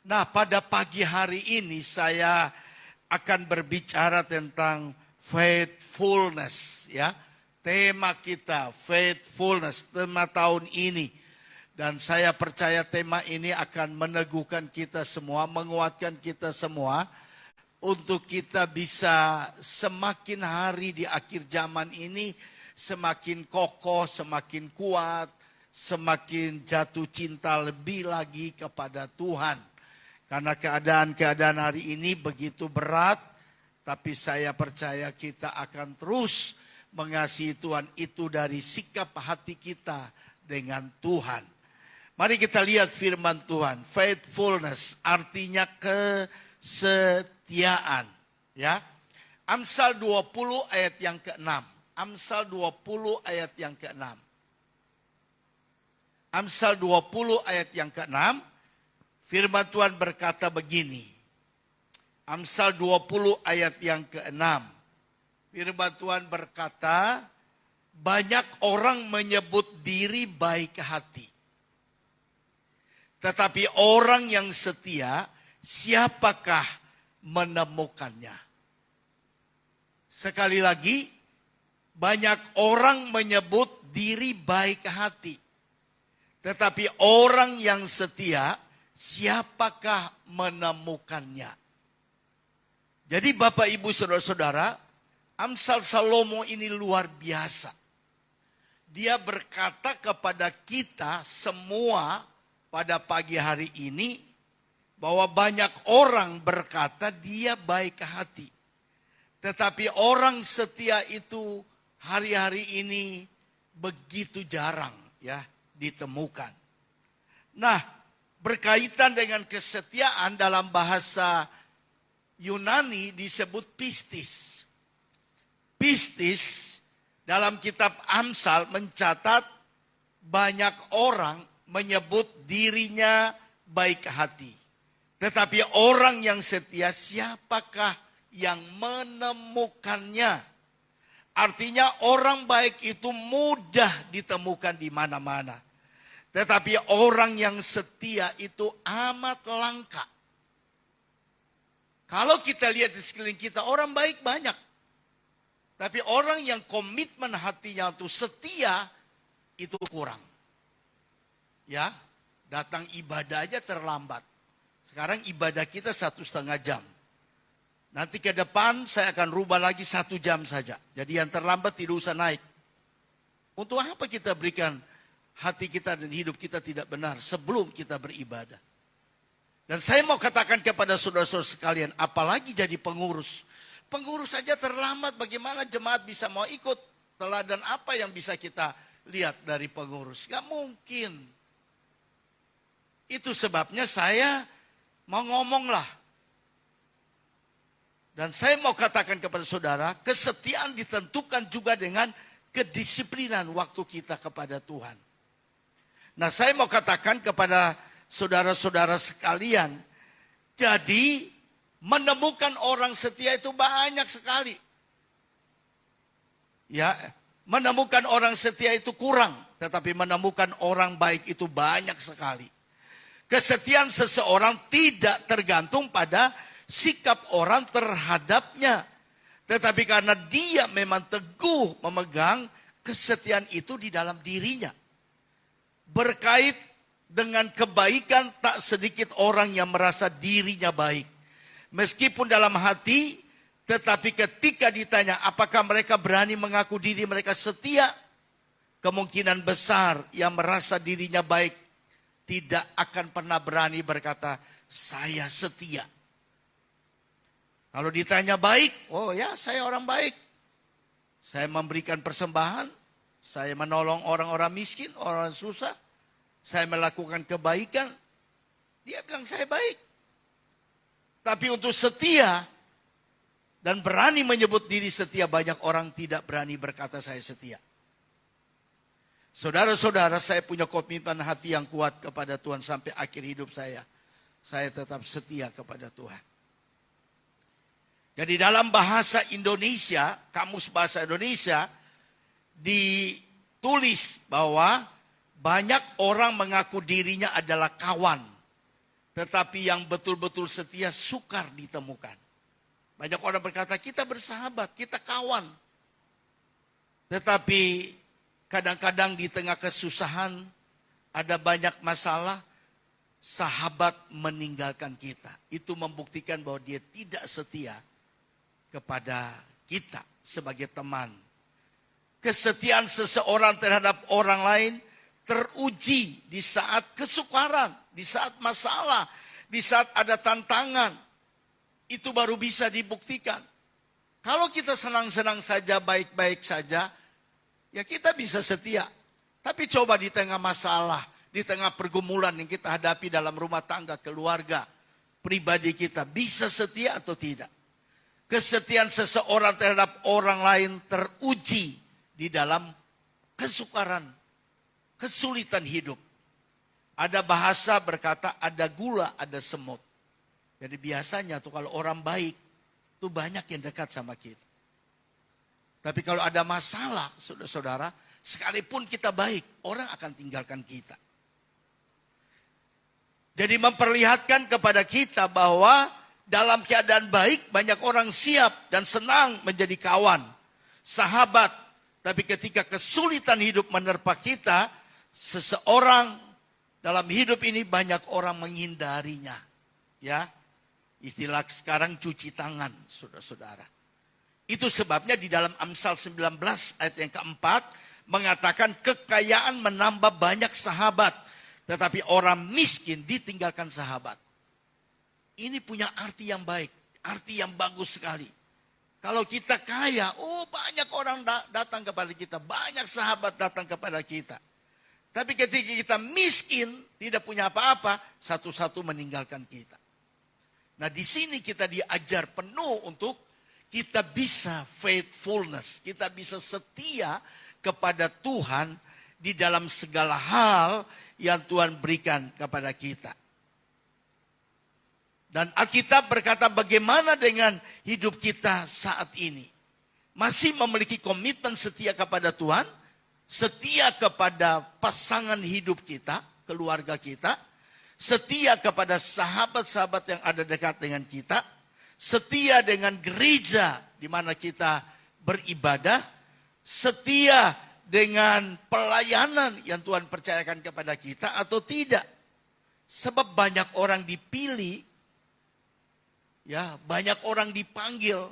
Nah, pada pagi hari ini saya akan berbicara tentang faithfulness, ya. Tema kita faithfulness, tema tahun ini. Dan saya percaya tema ini akan meneguhkan kita semua, menguatkan kita semua untuk kita bisa semakin hari di akhir zaman ini semakin kokoh, semakin kuat, semakin jatuh cinta lebih lagi kepada Tuhan. Karena keadaan-keadaan hari ini begitu berat, tapi saya percaya kita akan terus mengasihi Tuhan. Itu dari sikap hati kita dengan Tuhan. Mari kita lihat firman Tuhan. Faithfulness artinya kesetiaan. Ya. Amsal 20 ayat yang ke-6. Amsal 20 ayat yang ke-6. Amsal 20 ayat yang ke-6. Firman Tuhan berkata begini. Amsal 20 ayat yang ke-6. Firman Tuhan berkata, banyak orang menyebut diri baik hati. Tetapi orang yang setia, siapakah menemukannya? Sekali lagi, banyak orang menyebut diri baik hati. Tetapi orang yang setia, siapakah menemukannya? Jadi Bapak Ibu Saudara-saudara, Amsal Salomo ini luar biasa. Dia berkata kepada kita semua pada pagi hari ini bahwa banyak orang berkata dia baik hati. Tetapi orang setia itu hari-hari ini begitu jarang ya ditemukan. Nah, berkaitan dengan kesetiaan dalam bahasa Yunani disebut pistis. Pistis dalam kitab Amsal mencatat banyak orang menyebut dirinya baik hati. Tetapi orang yang setia, siapakah yang menemukannya? Artinya orang baik itu mudah ditemukan di mana-mana. Tetapi orang yang setia itu amat langka. Kalau kita lihat di sekeliling kita, orang baik banyak. Tapi orang yang komitmen hatinya untuk setia, itu kurang. Ya, datang ibadah aja terlambat. Sekarang ibadah kita 1,5 jam. Nanti ke depan saya akan rubah lagi 1 jam saja. Jadi yang terlambat tidak usah naik. Untuk apa kita berikan hati kita dan hidup kita tidak benar sebelum kita beribadah. Dan saya mau katakan kepada saudara-saudara sekalian, apalagi jadi pengurus. Pengurus saja terlambat, bagaimana jemaat bisa mau ikut? Teladan apa yang bisa kita lihat dari pengurus? Gak mungkin. Itu sebabnya saya mau ngomong lah. Dan saya mau katakan kepada saudara, kesetiaan ditentukan juga dengan kedisiplinan waktu kita kepada Tuhan. Nah, saya mau katakan kepada saudara-saudara sekalian, jadi menemukan orang setia itu banyak sekali. Ya, menemukan orang setia itu kurang, tetapi menemukan orang baik itu banyak sekali. Kesetiaan seseorang tidak tergantung pada sikap orang terhadapnya. Tetapi karena dia memang teguh memegang kesetiaan itu di dalam dirinya. Berkait dengan kebaikan, tak sedikit orang yang merasa dirinya baik. Meskipun dalam hati, tetapi ketika ditanya apakah mereka berani mengaku diri mereka setia, kemungkinan besar yang merasa dirinya baik tidak akan pernah berani berkata, saya setia. Kalau ditanya baik, oh ya saya orang baik. Saya memberikan persembahan, saya menolong orang-orang miskin, orang susah. Saya melakukan kebaikan. Dia bilang saya baik. Tapi untuk setia dan berani menyebut diri setia, banyak orang tidak berani berkata saya setia. Saudara-saudara, saya punya komitmen hati yang kuat kepada Tuhan sampai akhir hidup saya. Saya tetap setia kepada Tuhan. Jadi dalam bahasa Indonesia, kamus bahasa Indonesia, ditulis bahwa banyak orang mengaku dirinya adalah kawan. Tetapi yang betul-betul setia sukar ditemukan. Banyak orang berkata, kita bersahabat, kita kawan. Tetapi kadang-kadang di tengah kesusahan, ada banyak masalah, sahabat meninggalkan kita. Itu membuktikan bahwa dia tidak setia kepada kita sebagai teman. Kesetiaan seseorang terhadap orang lain teruji di saat kesukaran, di saat masalah, di saat ada tantangan. Itu baru bisa dibuktikan. Kalau kita senang-senang saja, baik-baik saja, ya kita bisa setia. Tapi coba di tengah masalah, di tengah pergumulan yang kita hadapi dalam rumah tangga, keluarga, pribadi kita, bisa setia atau tidak? Kesetiaan seseorang terhadap orang lain teruji di dalam kesukaran, kesulitan hidup. Ada bahasa berkata ada gula, ada semut. Jadi biasanya tuh kalau orang baik, tuh banyak yang dekat sama kita. Tapi kalau ada masalah, saudara-saudara, sekalipun kita baik, orang akan tinggalkan kita. Jadi memperlihatkan kepada kita bahwa dalam keadaan baik, banyak orang siap dan senang menjadi kawan, sahabat. Tapi ketika kesulitan hidup menerpa kita, seseorang dalam hidup ini banyak orang menghindarinya. Ya, istilah sekarang cuci tangan, saudara-saudara. Itu sebabnya di dalam Amsal 19 ayat yang keempat mengatakan kekayaan menambah banyak sahabat, tetapi orang miskin ditinggalkan sahabat. Ini punya arti yang baik, arti yang bagus sekali. Kalau kita kaya, banyak orang datang kepada kita, banyak sahabat datang kepada kita. Tapi ketika kita miskin, tidak punya apa-apa, satu-satu meninggalkan kita. Nah, di sini kita diajar penuh untuk kita bisa faithfulness, kita bisa setia kepada Tuhan di dalam segala hal yang Tuhan berikan kepada kita. Dan Alkitab berkata bagaimana dengan hidup kita saat ini? Masih memiliki komitmen setia kepada Tuhan, setia kepada pasangan hidup kita, keluarga kita, setia kepada sahabat-sahabat yang ada dekat dengan kita, setia dengan gereja di mana kita beribadah, setia dengan pelayanan yang Tuhan percayakan kepada kita atau tidak. Sebab banyak orang dipilih, ya, banyak orang dipanggil,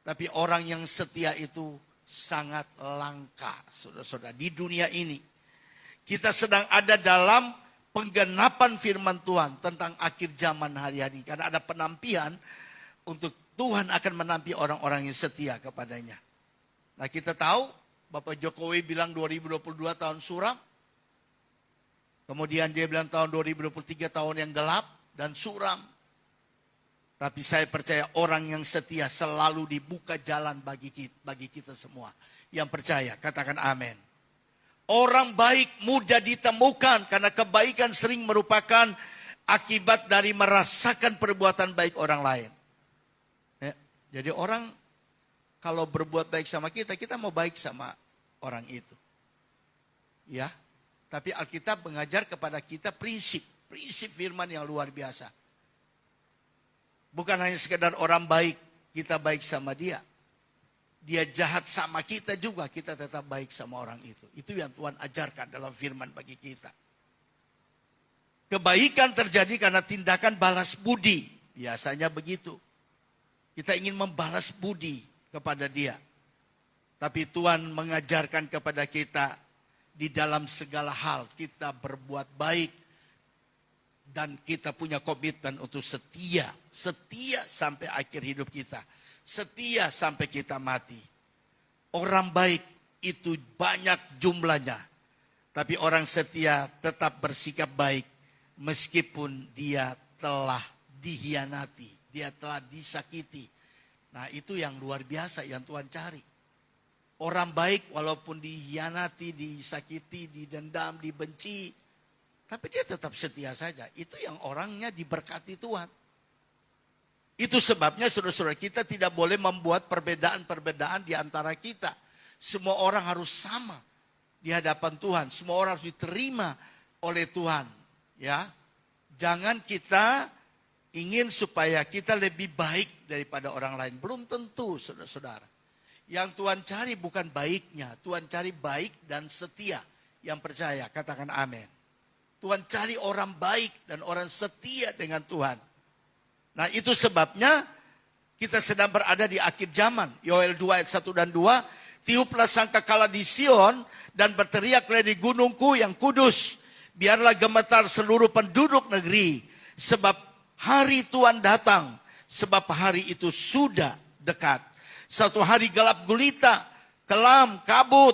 tapi orang yang setia itu sangat langka, saudara-saudara. Di dunia ini, kita sedang ada dalam penggenapan firman Tuhan tentang akhir zaman hari-hari. Karena ada penampian untuk Tuhan akan menampi orang-orang yang setia kepadanya. Nah, kita tahu Bapak Jokowi bilang 2022 tahun suram. Kemudian dia bilang tahun 2023 tahun yang gelap dan suram. Tapi saya percaya orang yang setia selalu dibuka jalan bagi kita semua. Yang percaya, katakan amin. Orang baik mudah ditemukan karena kebaikan sering merupakan akibat dari merasakan perbuatan baik orang lain. Ya, jadi orang kalau berbuat baik sama kita, kita mau baik sama orang itu. Ya, tapi Alkitab mengajar kepada kita prinsip firman yang luar biasa. Bukan hanya sekedar orang baik, kita baik sama dia. Dia jahat sama kita juga, kita tetap baik sama orang itu. Itu yang Tuhan ajarkan dalam firman bagi kita. Kebaikan terjadi karena tindakan balas budi. Biasanya begitu. Kita ingin membalas budi kepada dia. Tapi Tuhan mengajarkan kepada kita di dalam segala hal kita berbuat baik. Dan kita punya komitmen untuk setia sampai akhir hidup kita. Setia sampai kita mati. Orang baik itu banyak jumlahnya. Tapi orang setia tetap bersikap baik. Meskipun dia telah dihianati. Dia telah disakiti. Nah, itu yang luar biasa yang Tuhan cari. Orang baik walaupun dihianati, disakiti, didendam, dibenci. Tapi dia tetap setia saja. Itu yang orangnya diberkati Tuhan. Itu sebabnya saudara-saudara kita tidak boleh membuat perbedaan-perbedaan di antara kita. Semua orang harus sama di hadapan Tuhan. Semua orang harus diterima oleh Tuhan. Ya, Jangan kita ingin supaya kita lebih baik daripada orang lain. Belum tentu, saudara-saudara. Yang Tuhan cari bukan baiknya. Tuhan cari baik dan setia. Yang percaya, katakan amin. Tuhan cari orang baik dan orang setia dengan Tuhan. Nah, itu sebabnya kita sedang berada di akhir zaman. Yoel 2 ayat 1 dan 2. Tiuplah sangkakala di Sion dan berteriaklah di gunungku yang kudus. Biarlah gemetar seluruh penduduk negeri. Sebab hari Tuhan datang. Sebab hari itu sudah dekat. Suatu hari gelap gulita, kelam, kabut.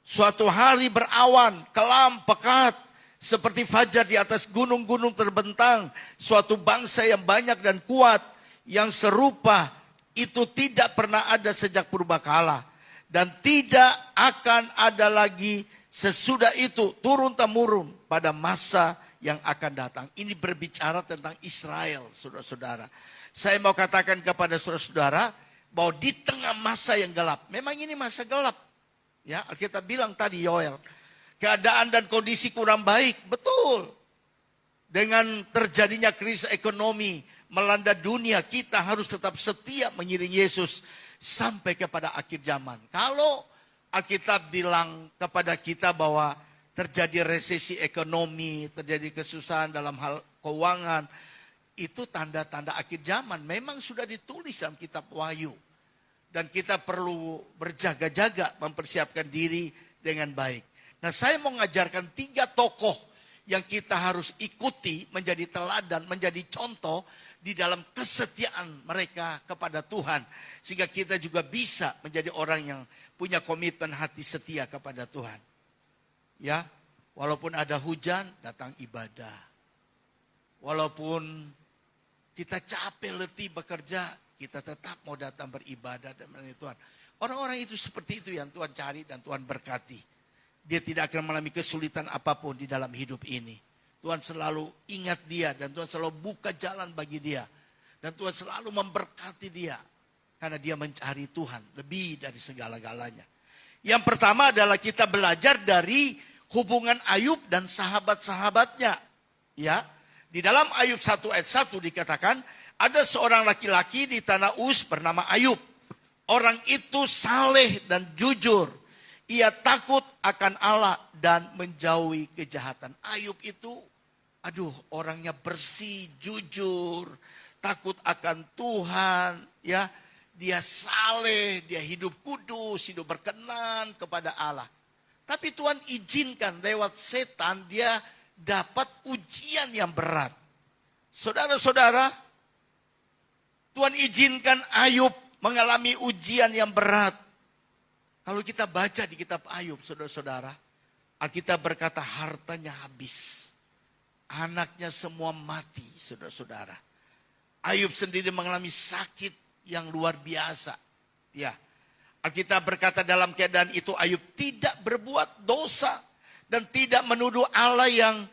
Suatu hari berawan, kelam, pekat. Seperti fajar di atas gunung-gunung terbentang. Suatu bangsa yang banyak dan kuat. Yang serupa itu tidak pernah ada sejak purbakala. Dan tidak akan ada lagi sesudah itu turun-temurun pada masa yang akan datang. Ini berbicara tentang Israel, saudara-saudara. Saya mau katakan kepada saudara-saudara bahwa di tengah masa yang gelap, memang ini masa gelap. Ya, kita bilang tadi Yoel, keadaan dan kondisi kurang baik, betul. Dengan terjadinya krisis ekonomi melanda dunia, kita harus tetap setia mengiring Yesus sampai kepada akhir zaman. Kalau Alkitab bilang kepada kita bahwa terjadi resesi ekonomi, terjadi kesusahan dalam hal keuangan, itu tanda-tanda akhir zaman. Memang sudah ditulis dalam kitab Wahyu. Dan kita perlu berjaga-jaga mempersiapkan diri dengan baik. Nah, saya mau mengajarkan 3 tokoh yang kita harus ikuti menjadi teladan, menjadi contoh di dalam kesetiaan mereka kepada Tuhan. Sehingga kita juga bisa menjadi orang yang punya komitmen hati setia kepada Tuhan. Ya, walaupun ada hujan, datang ibadah. Walaupun kita capek, letih bekerja, kita tetap mau datang beribadah dan melayani Tuhan. Orang-orang itu seperti itu yang Tuhan cari dan Tuhan berkati. Dia tidak akan mengalami kesulitan apapun di dalam hidup ini. Tuhan selalu ingat dia dan Tuhan selalu buka jalan bagi dia. Dan Tuhan selalu memberkati dia. Karena dia mencari Tuhan lebih dari segala-galanya. Yang pertama adalah kita belajar dari hubungan Ayub dan sahabat-sahabatnya. Ya, di dalam Ayub 1 ayat 1 dikatakan, ada seorang laki-laki di tanah Uz bernama Ayub. Orang itu saleh dan jujur. Ia takut akan Allah dan menjauhi kejahatan. Ayub itu, orangnya bersih, jujur, takut akan Tuhan, ya. Dia saleh, dia hidup kudus, hidup berkenan kepada Allah. Tapi Tuhan izinkan lewat setan dia dapat ujian yang berat. Saudara-saudara, Tuhan izinkan Ayub mengalami ujian yang berat. Kalau kita baca di kitab Ayub, saudara-saudara, Alkitab berkata hartanya habis. Anaknya semua mati, saudara-saudara. Ayub sendiri mengalami sakit yang luar biasa. Ya, Alkitab berkata dalam keadaan itu Ayub tidak berbuat dosa. Dan tidak menuduh Allah yang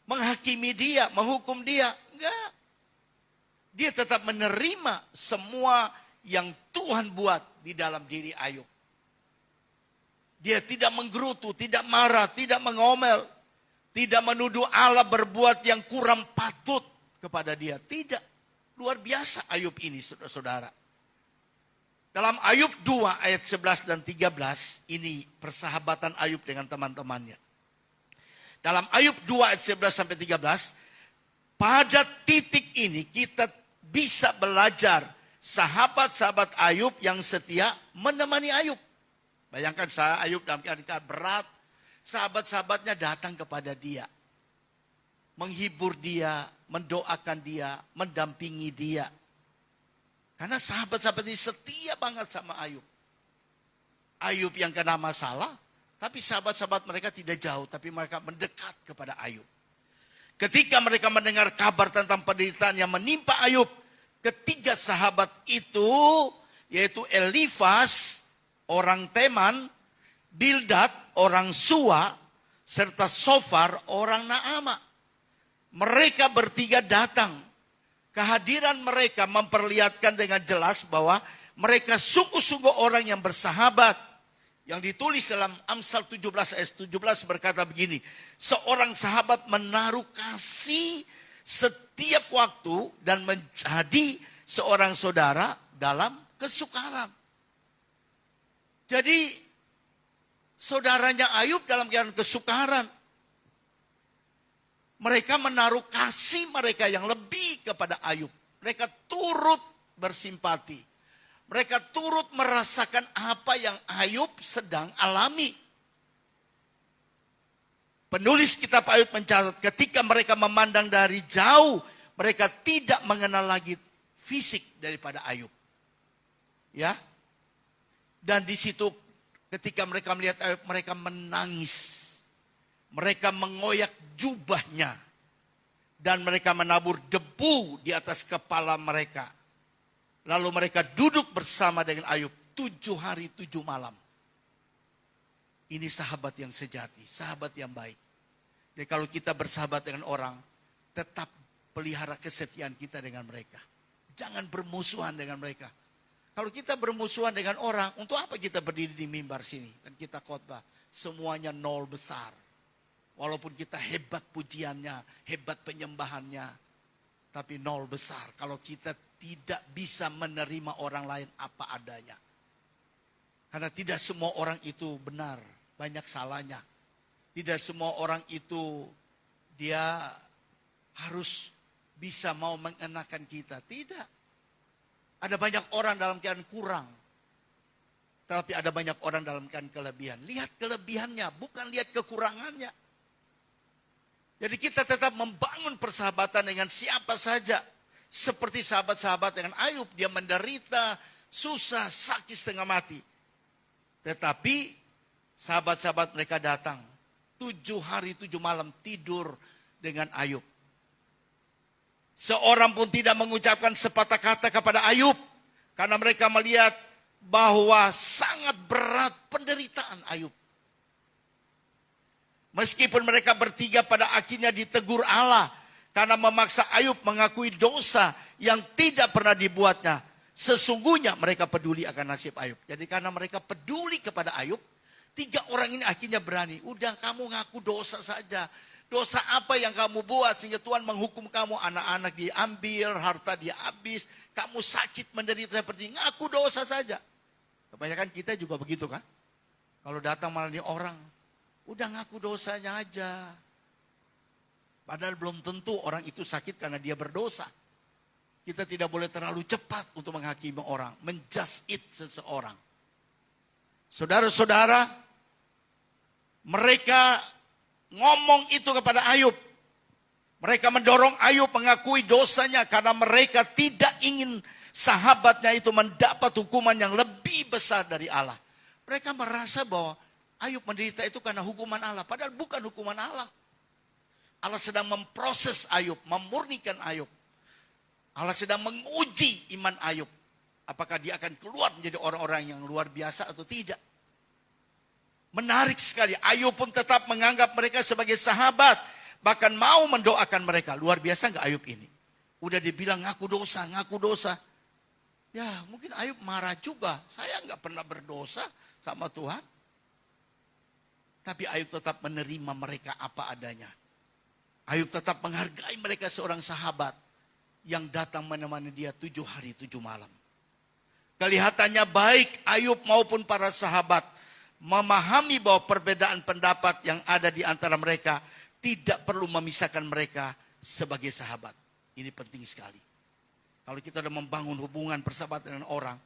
menghakimi dia, menghukum dia. Enggak. Dia tetap menerima semua yang Tuhan buat di dalam diri Ayub. Dia tidak menggerutu, tidak marah, tidak mengomel. Tidak menuduh Allah berbuat yang kurang patut kepada dia. Tidak. Luar biasa Ayub ini, saudara-saudara. Dalam Ayub 2 ayat 11 dan 13, ini persahabatan Ayub dengan teman-temannya. Dalam Ayub 2 ayat 11 sampai 13, pada titik ini kita bisa belajar sahabat-sahabat Ayub yang setia menemani Ayub. Bayangkan Ayub dalam keadaan berat, sahabat-sahabatnya datang kepada dia. Menghibur dia, mendoakan dia, mendampingi dia. Karena sahabat-sahabat ini setia banget sama Ayub. Ayub yang kena masalah, tapi sahabat-sahabat mereka tidak jauh, tapi mereka mendekat kepada Ayub. Ketika mereka mendengar kabar tentang penderitaan yang menimpa Ayub, ketiga sahabat itu, yaitu Elifas, orang Teman, Bildad, orang Suwa, serta Sofar, orang Naama. Mereka bertiga datang. Kehadiran mereka memperlihatkan dengan jelas bahwa mereka sungguh-sungguh orang yang bersahabat, Yang ditulis dalam Amsal 17 ayat 17 berkata begini. Seorang sahabat menaruh kasih setiap waktu dan menjadi seorang saudara dalam kesukaran. Jadi saudaranya Ayub dalam keadaan kesukaran. Mereka menaruh kasih mereka yang lebih kepada Ayub. Mereka turut bersimpati. Mereka turut merasakan apa yang Ayub sedang alami. Penulis kitab Ayub mencatat ketika mereka memandang dari jauh, mereka tidak mengenal lagi fisik daripada Ayub. Ya. Dan di situ ketika mereka melihat Ayub, mereka menangis. Mereka mengoyak jubahnya. Dan mereka menabur debu di atas kepala mereka. Lalu mereka duduk bersama dengan Ayub 7 hari 7 malam. Ini sahabat yang sejati, sahabat yang baik. Jadi kalau kita bersahabat dengan orang, tetap pelihara kesetiaan kita dengan mereka. Jangan bermusuhan dengan mereka. Kalau kita bermusuhan dengan orang, untuk apa kita berdiri di mimbar sini dan kita khotbah? Semuanya nol besar. Walaupun kita hebat pujiannya, hebat penyembahannya, tapi nol besar kalau kita tidak bisa menerima orang lain apa adanya. Karena tidak semua orang itu benar, banyak salahnya. Tidak semua orang itu dia harus bisa mau mengenakan kita. Tidak. Ada banyak orang dalam keadaan kurang. Tapi ada banyak orang dalam keadaan kelebihan. Lihat kelebihannya, bukan lihat kekurangannya. Jadi kita tetap membangun persahabatan dengan siapa saja. Seperti sahabat-sahabat dengan Ayub. Dia menderita, susah, sakit setengah mati. Tetapi sahabat-sahabat mereka datang. 7 hari 7 malam tidur dengan Ayub. Seorang pun tidak mengucapkan sepatah kata kepada Ayub. Karena mereka melihat bahwa sangat berat penderitaan Ayub. Meskipun mereka bertiga pada akhirnya ditegur Allah. Karena memaksa Ayub mengakui dosa yang tidak pernah dibuatnya. Sesungguhnya mereka peduli akan nasib Ayub. Jadi karena mereka peduli kepada Ayub. 3 orang ini akhirnya berani. Udah kamu ngaku dosa saja. Dosa apa yang kamu buat sehingga Tuhan menghukum kamu. Anak-anak diambil, harta dia habis. Kamu sakit menderita seperti ini. Ngaku dosa saja. Kebanyakan kita juga begitu kan. Kalau datang malah orang. Udah ngaku dosanya aja. Padahal belum tentu orang itu sakit karena dia berdosa. Kita tidak boleh terlalu cepat untuk menghakimi orang. Menjudge it seseorang. Saudara-saudara, mereka ngomong itu kepada Ayub. Mereka mendorong Ayub mengakui dosanya karena mereka tidak ingin sahabatnya itu mendapat hukuman yang lebih besar dari Allah. Mereka merasa bahwa Ayub menderita itu karena hukuman Allah. Padahal bukan hukuman Allah. Allah sedang memproses Ayub, memurnikan Ayub. Allah sedang menguji iman Ayub. Apakah dia akan keluar menjadi orang-orang yang luar biasa atau tidak. Menarik sekali. Ayub pun tetap menganggap mereka sebagai sahabat. Bahkan mau mendoakan mereka. Luar biasa enggak Ayub ini? Udah dibilang ngaku dosa, ngaku dosa. Ya mungkin Ayub marah juga. Saya enggak pernah berdosa sama Tuhan. Tapi Ayub tetap menerima mereka apa adanya. Ayub tetap menghargai mereka seorang sahabat. Yang datang menemani dia 7 hari 7 malam. Kelihatannya baik Ayub maupun para sahabat. Memahami bahwa perbedaan pendapat yang ada di antara mereka. Tidak perlu memisahkan mereka sebagai sahabat. Ini penting sekali. Kalau kita sudah membangun hubungan persahabatan dengan orang.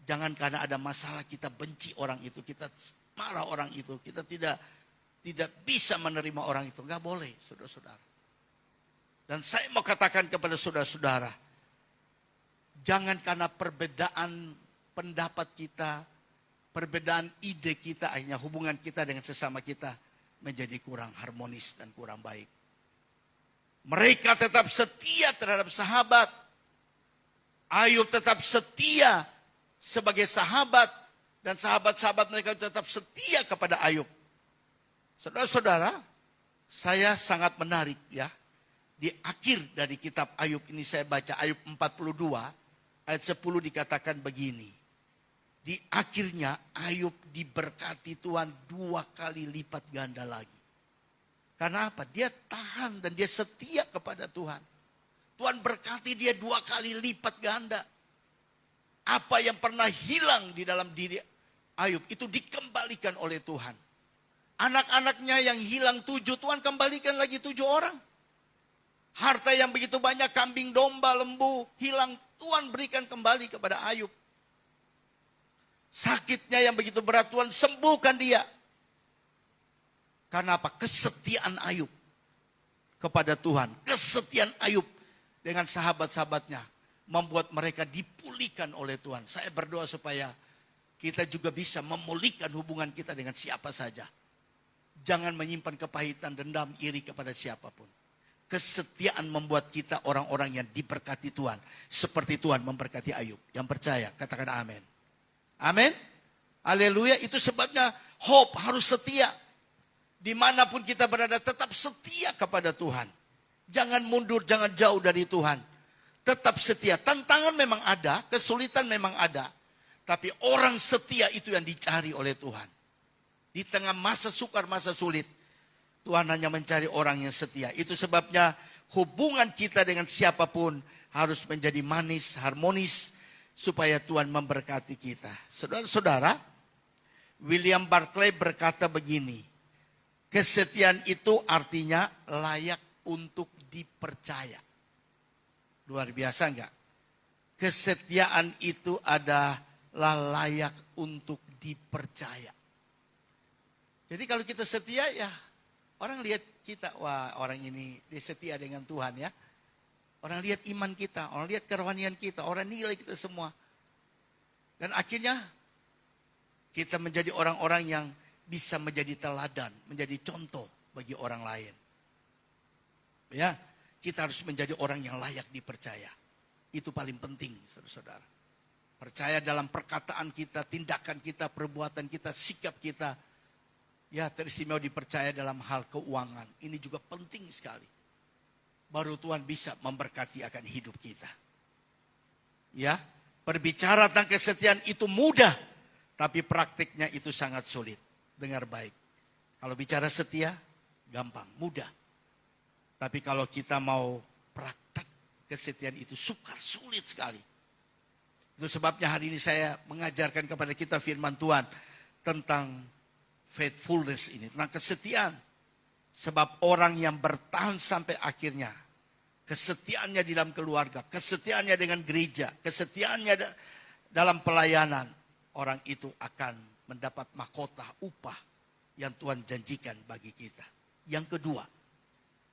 Jangan karena ada masalah kita benci orang itu. Kita marah orang itu. Kita tidak bisa menerima orang itu. Enggak boleh, saudara-saudara. Dan saya mau katakan kepada saudara-saudara. Jangan karena perbedaan pendapat kita, perbedaan ide kita, akhirnya hubungan kita dengan sesama kita menjadi kurang harmonis dan kurang baik. Mereka tetap setia terhadap sahabat. Ayub tetap setia sebagai sahabat. Dan sahabat-sahabat mereka tetap setia kepada Ayub. Saudara-saudara, saya sangat menarik ya. Di akhir dari kitab Ayub ini saya baca Ayub 42 ayat 10 dikatakan begini. Di akhirnya Ayub diberkati Tuhan 2 kali lipat ganda lagi. Karena apa? Dia tahan dan dia setia kepada Tuhan. Tuhan berkati dia 2 kali lipat ganda. Apa yang pernah hilang di dalam diri Ayub itu dikembalikan oleh Tuhan. Anak-anaknya yang hilang 7, Tuhan kembalikan lagi 7 orang. Harta yang begitu banyak, kambing, domba, lembu, hilang, Tuhan berikan kembali kepada Ayub. Sakitnya yang begitu berat, Tuhan sembuhkan dia. Karena apa? Kesetiaan Ayub kepada Tuhan. Kesetiaan Ayub dengan sahabat-sahabatnya membuat mereka dipulihkan oleh Tuhan. Saya berdoa supaya kita juga bisa memulihkan hubungan kita dengan siapa saja. Jangan menyimpan kepahitan, dendam, iri kepada siapapun. Kesetiaan membuat kita orang-orang yang diberkati Tuhan. Seperti Tuhan memberkati Ayub. Yang percaya, katakan amin. Amin. Haleluya. Itu sebabnya hope harus setia. Dimanapun kita berada, tetap setia kepada Tuhan. Jangan mundur, jangan jauh dari Tuhan. Tetap setia. Tantangan memang ada, kesulitan memang ada. Tapi orang setia itu yang dicari oleh Tuhan. Di tengah masa sukar, masa sulit, Tuhan hanya mencari orang yang setia. Itu sebabnya hubungan kita dengan siapapun harus menjadi manis, harmonis, supaya Tuhan memberkati kita. Saudara-saudara, William Barclay berkata begini, kesetiaan itu artinya layak untuk dipercaya. Luar biasa enggak? Kesetiaan itu adalah layak untuk dipercaya. Jadi kalau kita setia ya, orang lihat kita, wah orang ini dia setia dengan Tuhan ya. Orang lihat iman kita, orang lihat kerohanian kita, orang nilai kita semua. Dan akhirnya kita menjadi orang-orang yang bisa menjadi teladan, menjadi contoh bagi orang lain. Ya, kita harus menjadi orang yang layak dipercaya. Itu paling penting, saudara-saudara. Percaya dalam perkataan kita, tindakan kita, perbuatan kita, sikap kita. Ya, teristimewa dipercaya dalam hal keuangan. Ini juga penting sekali. Baru Tuhan bisa memberkati akan hidup kita. Ya, berbicara tentang kesetiaan itu mudah, tapi praktiknya itu sangat sulit. Dengar baik. Kalau bicara setia, gampang, mudah. Tapi kalau kita mau praktek kesetiaan itu sukar, sulit sekali. Itu sebabnya hari ini saya mengajarkan kepada kita firman Tuhan tentang faithfulness ini, tentang kesetiaan. Sebab orang yang bertahan sampai akhirnya, kesetiaannya di dalam keluarga, kesetiaannya dengan gereja, kesetiaannya dalam pelayanan, orang itu akan mendapat mahkota upah yang Tuhan janjikan bagi kita. Yang kedua,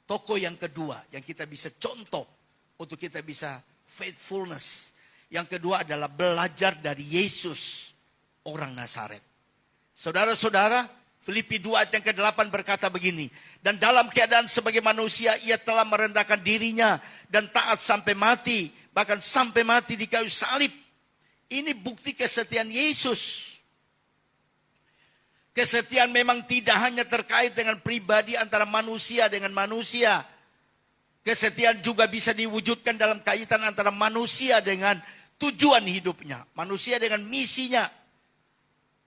tokoh yang kedua yang kita bisa contoh untuk kita bisa faithfulness. Yang kedua adalah belajar dari Yesus, orang Nazaret. Saudara-saudara, Filipi 2 ayat yang ke-8 berkata begini, dan dalam keadaan sebagai manusia ia telah merendahkan dirinya dan taat sampai mati, bahkan sampai mati di kayu salib. Ini bukti kesetiaan Yesus. Kesetiaan memang tidak hanya terkait dengan pribadi antara manusia dengan manusia. Kesetiaan juga bisa diwujudkan dalam kaitan antara manusia dengan tujuan hidupnya, manusia dengan misinya.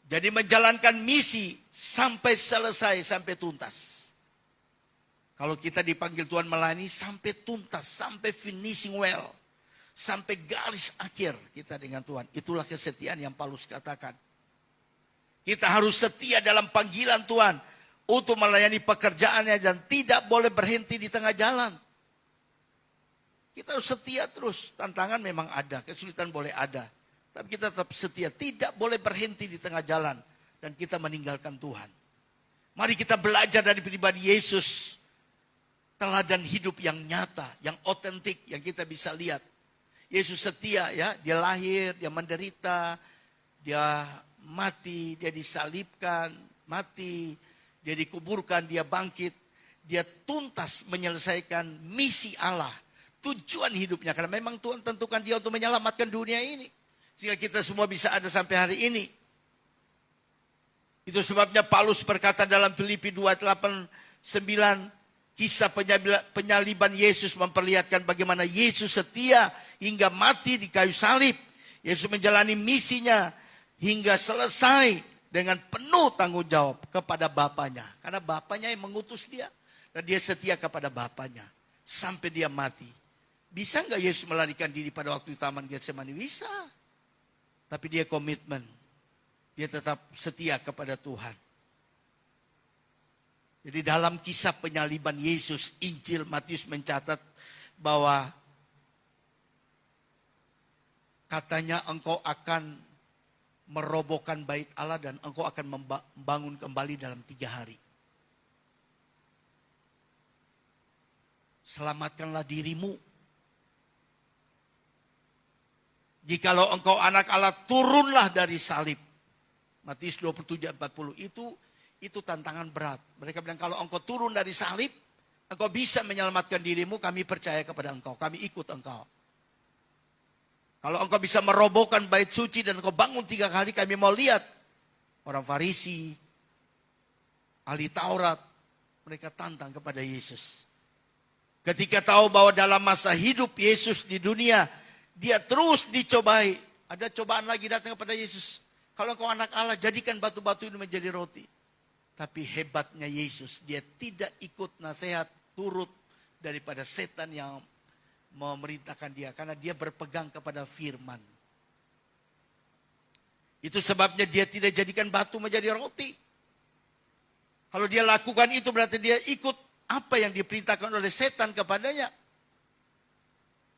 Jadi menjalankan misi sampai selesai, sampai tuntas. Kalau kita dipanggil Tuhan melayani sampai tuntas, sampai finishing well. Sampai garis akhir kita dengan Tuhan. Itulah kesetiaan yang Paulus katakan. Kita harus setia dalam panggilan Tuhan untuk melayani pekerjaannya dan tidak boleh berhenti di tengah jalan. Kita harus setia terus. Tantangan memang ada, kesulitan boleh ada. Tapi kita tetap setia, tidak boleh berhenti di tengah jalan. Dan kita meninggalkan Tuhan. Mari kita belajar dari pribadi Yesus. Teladan hidup yang nyata, yang otentik, yang kita bisa lihat. Yesus setia ya, dia lahir, dia menderita, dia mati, dia disalibkan, mati, dia dikuburkan, dia bangkit. Dia tuntas menyelesaikan misi Allah, tujuan hidupnya. Karena memang Tuhan tentukan dia untuk menyelamatkan dunia ini. Sehingga kita semua bisa ada sampai hari ini. Itu sebabnya Paulus berkata dalam Filipi 2:8-9, kisah penyaliban Yesus memperlihatkan bagaimana Yesus setia hingga mati di kayu salib. Yesus menjalani misinya hingga selesai dengan penuh tanggung jawab kepada Bapanya. Karena Bapanya yang mengutus dia. Dan dia setia kepada Bapanya sampai dia mati. Bisa nggak Yesus melarikan diri pada waktu di Taman Getsemani? Bisa. Tapi dia komitmen. Dia tetap setia kepada Tuhan. Jadi dalam kisah penyaliban Yesus, Injil Matius mencatat bahwa katanya engkau akan merobohkan bait Allah dan engkau akan membangun kembali dalam 3 hari. Selamatkanlah dirimu. Jikalau engkau anak Allah, turunlah dari salib. Matius 27:40 itu tantangan berat. Mereka bilang kalau engkau turun dari salib, engkau bisa menyelamatkan dirimu, kami percaya kepada engkau, kami ikut engkau. Kalau engkau bisa merobohkan bait suci dan engkau bangun 3 hari, kami mau lihat. Orang Farisi, ahli Taurat, mereka tantang kepada Yesus. Ketika tahu bahwa dalam masa hidup Yesus di dunia, dia terus dicobai. Ada cobaan lagi datang kepada Yesus. Kalau engkau anak Allah, jadikan batu-batu ini menjadi roti. Tapi hebatnya Yesus, dia tidak ikut nasihat, turut daripada setan yang memerintahkan dia. Karena dia berpegang kepada firman. Itu sebabnya dia tidak jadikan batu menjadi roti. Kalau dia lakukan itu berarti dia ikut apa yang diperintahkan oleh setan kepadanya.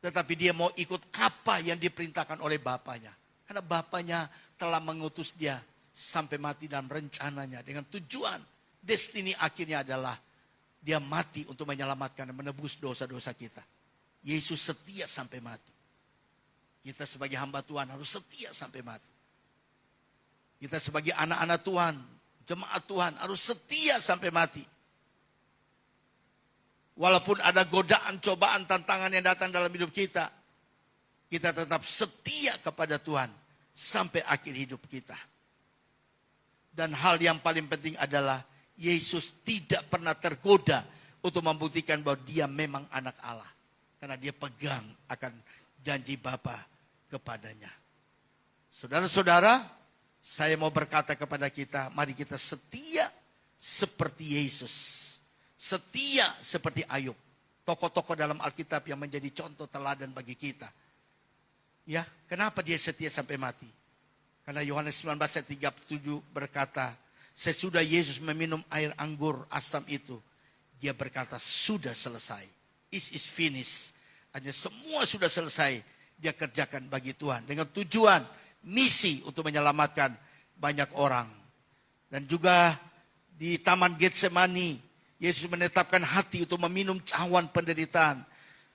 Tetapi dia mau ikut apa yang diperintahkan oleh Bapanya. Karena Bapanya telah mengutus dia sampai mati dalam rencananya. Dengan tujuan, destiny akhirnya adalah dia mati untuk menyelamatkan dan menebus dosa-dosa kita. Yesus setia sampai mati. Kita sebagai hamba Tuhan harus setia sampai mati. Kita sebagai anak-anak Tuhan, jemaat Tuhan harus setia sampai mati. Walaupun ada godaan, cobaan, tantangan yang datang dalam hidup kita, kita tetap setia kepada Tuhan sampai akhir hidup kita. Dan hal yang paling penting adalah Yesus tidak pernah tergoda untuk membuktikan bahwa dia memang anak Allah. Karena dia pegang akan janji Bapa kepadanya. Saudara-saudara, saya mau berkata kepada kita, mari kita setia seperti Yesus. Setia seperti Ayub. Tokoh-tokoh dalam Alkitab yang menjadi contoh teladan bagi kita. Ya, kenapa dia setia sampai mati? Karena Yohanes 19 ayat 37 berkata, sesudah Yesus meminum air anggur asam itu, dia berkata, sudah selesai. It is finished. Hanya semua sudah selesai. Dia kerjakan bagi Tuhan. Dengan tujuan, misi untuk menyelamatkan banyak orang. Dan juga di Taman Getsemani, Yesus menetapkan hati untuk meminum cawan penderitaan.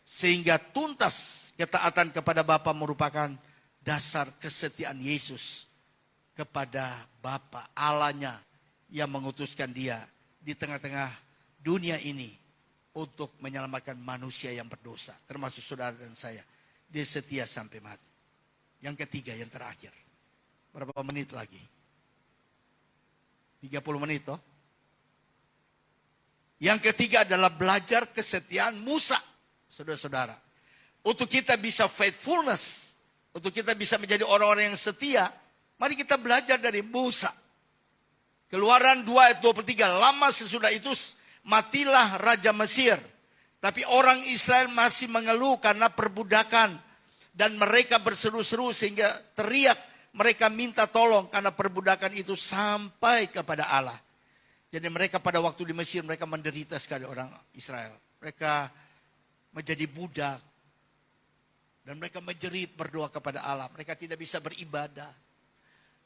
Sehingga tuntas ketaatan kepada Bapa merupakan dasar kesetiaan Yesus kepada Bapa Allahnya yang mengutuskan dia di tengah-tengah dunia ini untuk menyelamatkan manusia yang berdosa. Termasuk saudara dan saya. Dia setia sampai mati. Yang ketiga, yang terakhir. Berapa menit lagi? 30 menit toh? Yang ketiga adalah belajar kesetiaan Musa, saudara-saudara. Untuk kita bisa faithfulness, untuk kita bisa menjadi orang-orang yang setia, mari kita belajar dari Musa. Keluaran 2 ayat 23, lama sesudah itu matilah Raja Mesir. Tapi orang Israel masih mengeluh karena perbudakan. Dan mereka berseru-seru sehingga teriak, mereka minta tolong karena perbudakan itu sampai kepada Allah. Jadi mereka pada waktu di Mesir, mereka menderita sekali orang Israel. Mereka menjadi budak. Dan mereka menjerit berdoa kepada Allah. Mereka tidak bisa beribadah.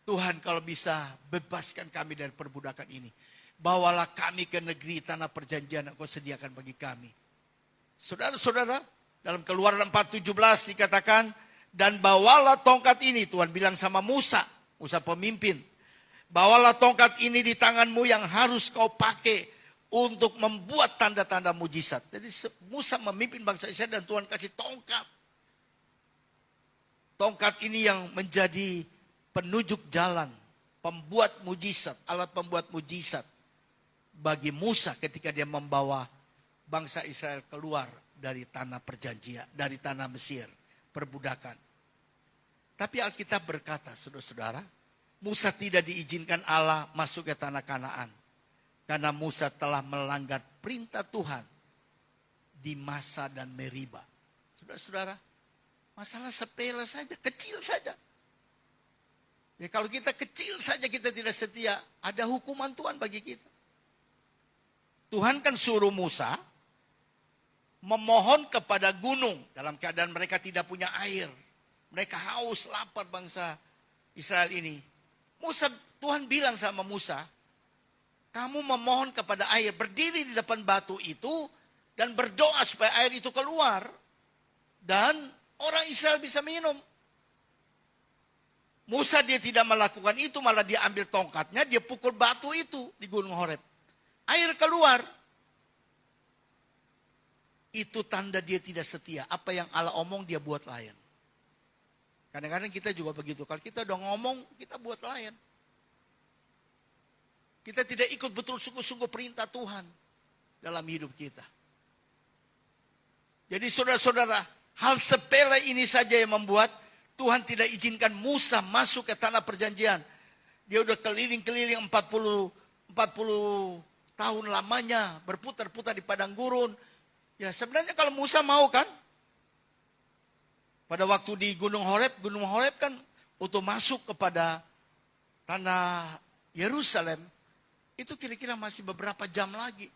Tuhan kalau bisa bebaskan kami dari perbudakan ini. Bawalah kami ke negeri tanah perjanjian yang kau sediakan bagi kami. Saudara-saudara, dalam Keluaran 4:17 dikatakan, dan bawalah tongkat ini, Tuhan bilang sama Musa, Musa pemimpin. Bawalah tongkat ini di tanganmu yang harus kau pakai untuk membuat tanda-tanda mujizat. Jadi Musa memimpin bangsa Israel dan Tuhan kasih tongkat. Tongkat ini yang menjadi penunjuk jalan, pembuat mujizat, alat pembuat mujizat bagi Musa ketika dia membawa bangsa Israel keluar dari tanah perjanjian, dari tanah Mesir, perbudakan. Tapi Alkitab berkata, saudara-saudara, Musa tidak diizinkan Allah masuk ke tanah Kanaan. Karena Musa telah melanggar perintah Tuhan di Masa dan Meriba. Saudara-saudara, masalah sepele saja, kecil saja. Ya, kalau kita kecil saja kita tidak setia, ada hukuman Tuhan bagi kita. Tuhan kan suruh Musa memohon kepada gunung dalam keadaan mereka tidak punya air. Mereka haus, lapar bangsa Israel ini. Tuhan bilang sama Musa, kamu memohon kepada air, berdiri di depan batu itu dan berdoa supaya air itu keluar dan orang Israel bisa minum. Musa dia tidak melakukan itu, malah dia ambil tongkatnya, dia pukul batu itu di Gunung Horeb. Air keluar. Itu tanda dia tidak setia. Apa yang Allah omong dia buat lain. Kadang-kadang kita juga begitu. Kalau kita udah ngomong, kita buat lain. Kita tidak ikut betul sungguh-sungguh perintah Tuhan dalam hidup kita. Jadi saudara-saudara, hal sepele ini saja yang membuat Tuhan tidak izinkan Musa masuk ke tanah perjanjian. Dia udah keliling-keliling 40 tahun lamanya, berputar-putar di padang gurun. Ya sebenarnya kalau Musa mau kan, pada waktu di Gunung Horeb kan untuk masuk kepada tanah Yerusalem, itu kira-kira masih beberapa jam lagi.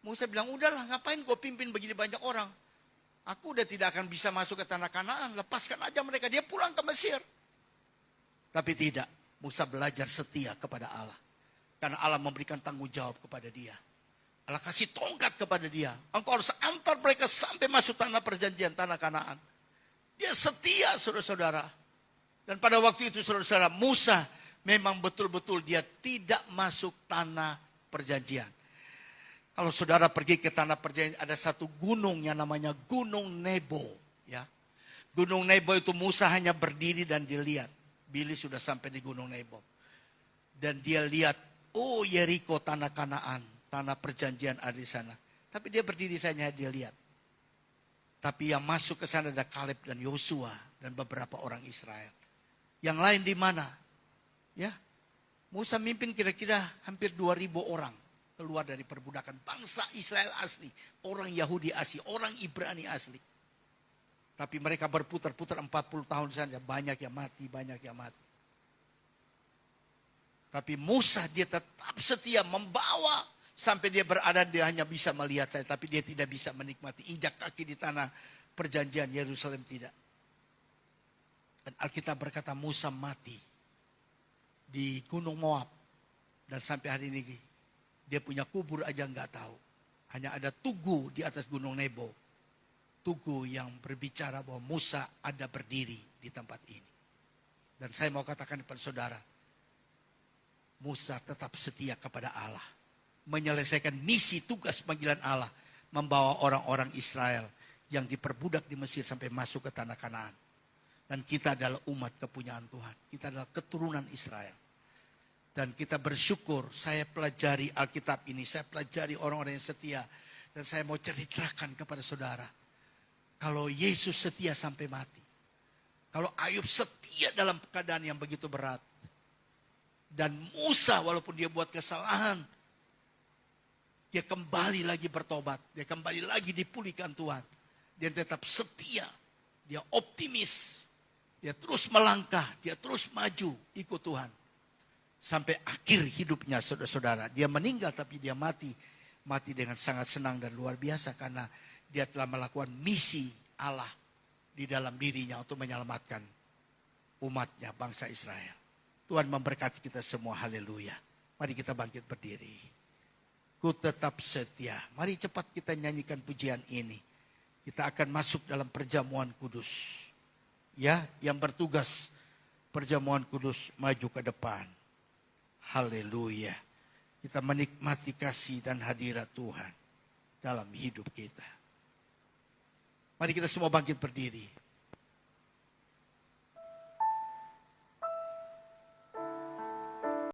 Musa bilang, udahlah ngapain gue pimpin begini banyak orang. Aku udah tidak akan bisa masuk ke tanah Kanaan, lepaskan aja mereka, dia pulang ke Mesir. Tapi tidak, Musa belajar setia kepada Allah. Karena Allah memberikan tanggung jawab kepada dia. Allah kasih tongkat kepada dia. Engkau harus antar mereka sampai masuk tanah perjanjian, tanah Kanaan. Dia setia saudara-saudara. Dan pada waktu itu saudara-saudara, Musa memang betul-betul dia tidak masuk tanah perjanjian. Kalau saudara pergi ke tanah perjanjian, ada satu gunung yang namanya Gunung Nebo. Ya. Gunung Nebo itu Musa hanya berdiri dan dilihat. Billy sudah sampai di Gunung Nebo. Dan dia lihat, oh Yeriko tanah Kanaan, tanah perjanjian ada di sana. Tapi dia berdiri saja, dia lihat. Tapi yang masuk ke sana ada Kaleb dan Yosua dan beberapa orang Israel. Yang lain di mana? Ya, Musa mimpin kira-kira hampir 2.000 orang keluar dari perbudakan bangsa Israel asli, orang Yahudi asli, orang Ibrani asli. Tapi mereka berputar-putar 40 tahun saja, banyak yang mati, banyak yang mati. Tapi Musa dia tetap setia membawa sampai dia berada, dia hanya bisa melihat saya, tapi dia tidak bisa menikmati injak kaki di tanah perjanjian Yerusalem, tidak. Dan Alkitab berkata Musa mati di Gunung Moab. Dan sampai hari ini dia punya kubur aja nggak tahu. Hanya ada tugu di atas Gunung Nebo. Tugu yang berbicara bahwa Musa ada berdiri di tempat ini. Dan saya mau katakan kepada saudara, Musa tetap setia kepada Allah. Menyelesaikan misi tugas panggilan Allah. Membawa orang-orang Israel yang diperbudak di Mesir sampai masuk ke tanah Kanaan. Dan kita adalah umat kepunyaan Tuhan. Kita adalah keturunan Israel. Dan kita bersyukur, saya pelajari Alkitab ini, saya pelajari orang-orang yang setia. Dan saya mau ceritakan kepada saudara. Kalau Yesus setia sampai mati. Kalau Ayub setia dalam keadaan yang begitu berat. Dan Musa walaupun dia buat kesalahan. Dia kembali lagi bertobat. Dia kembali lagi dipulihkan Tuhan. Dia tetap setia. Dia optimis. Dia terus melangkah. Dia terus maju ikut Tuhan. Sampai akhir hidupnya saudara-saudara. Dia meninggal tapi dia mati. Mati dengan sangat senang dan luar biasa. Karena dia telah melakukan misi Allah di dalam dirinya untuk menyelamatkan umatnya, bangsa Israel. Tuhan memberkati kita semua. Haleluya. Mari kita bangkit berdiri. Ku tetap setia. Mari cepat kita nyanyikan pujian ini. Kita akan masuk dalam perjamuan kudus. Ya, yang bertugas perjamuan kudus maju ke depan. Haleluya. Kita menikmati kasih dan hadirat Tuhan dalam hidup kita. Mari kita semua bangkit berdiri.